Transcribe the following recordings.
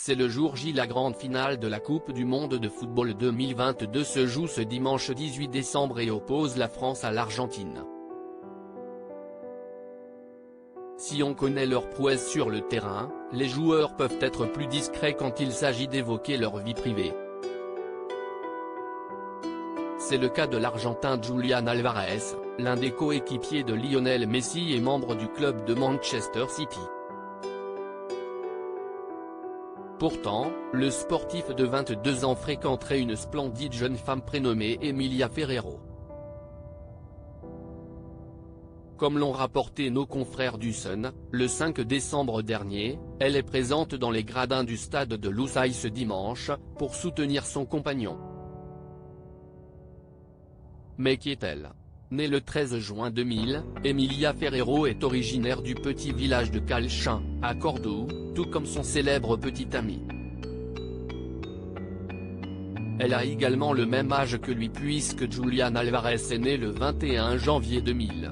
C'est le jour J. La grande finale de la Coupe du monde de football 2022 se joue ce dimanche 18 décembre et oppose la France à l'Argentine. Si on connaît leur prouesse sur le terrain, les joueurs peuvent être plus discrets quand il s'agit d'évoquer leur vie privée. C'est le cas de l'Argentin Julián Álvarez, l'un des coéquipiers de Lionel Messi et membre du club de Manchester City. Pourtant, le sportif de 22 ans fréquenterait une splendide jeune femme prénommée Emilia Ferreiro. Comme l'ont rapporté nos confrères du Sun, le 5 décembre dernier, elle est présente dans les gradins du stade de Lusail ce dimanche, pour soutenir son compagnon. Mais qui est-elle ? Née le 13 juin 2000, Emilia Ferreiro est originaire du petit village de Calchin, à Cordoue, tout comme son célèbre petit ami. Elle a également le même âge que lui puisque Julián Álvarez est né le 21 janvier 2000.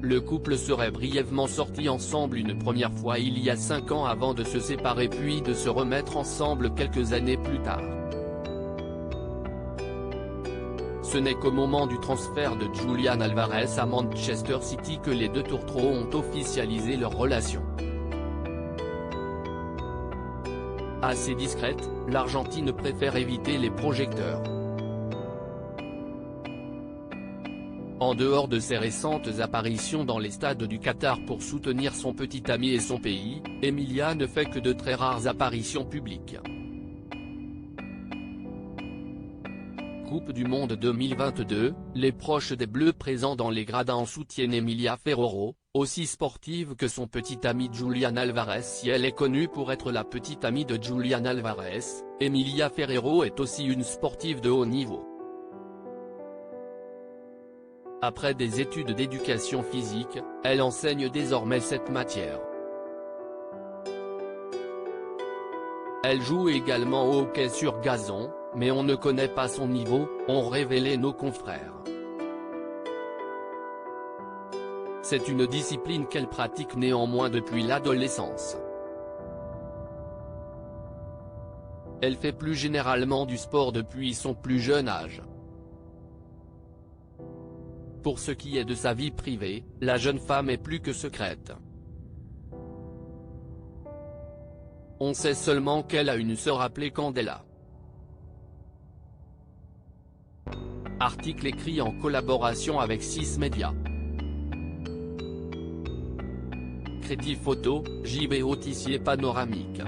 Le couple serait brièvement sorti ensemble une première fois il y a 5 ans avant de se séparer puis de se remettre ensemble quelques années plus tard. Ce n'est qu'au moment du transfert de Julián Álvarez à Manchester City que les deux tourtereaux ont officialisé leur relation. Assez discrète, l'Argentine préfère éviter les projecteurs. En dehors de ses récentes apparitions dans les stades du Qatar pour soutenir son petit ami et son pays, Emilia ne fait que de très rares apparitions publiques. Coupe du monde 2022, les proches des Bleus présents dans les gradins soutiennent Emilia Ferreiro, aussi sportive que son petit ami Julián Álvarez. Si elle est connue pour être la petite amie de Julián Álvarez, Emilia Ferreiro est aussi une sportive de haut niveau. Après des études d'éducation physique, elle enseigne désormais cette matière. Elle joue également au hockey sur gazon, mais on ne connaît pas son niveau, ont révélé nos confrères. C'est une discipline qu'elle pratique néanmoins depuis l'adolescence. Elle fait plus généralement du sport depuis son plus jeune âge. Pour ce qui est de sa vie privée, la jeune femme est plus que secrète. On sait seulement qu'elle a une sœur appelée Candela. Article écrit en collaboration avec 6 médias. Crédit photo, JB Tissier panoramique.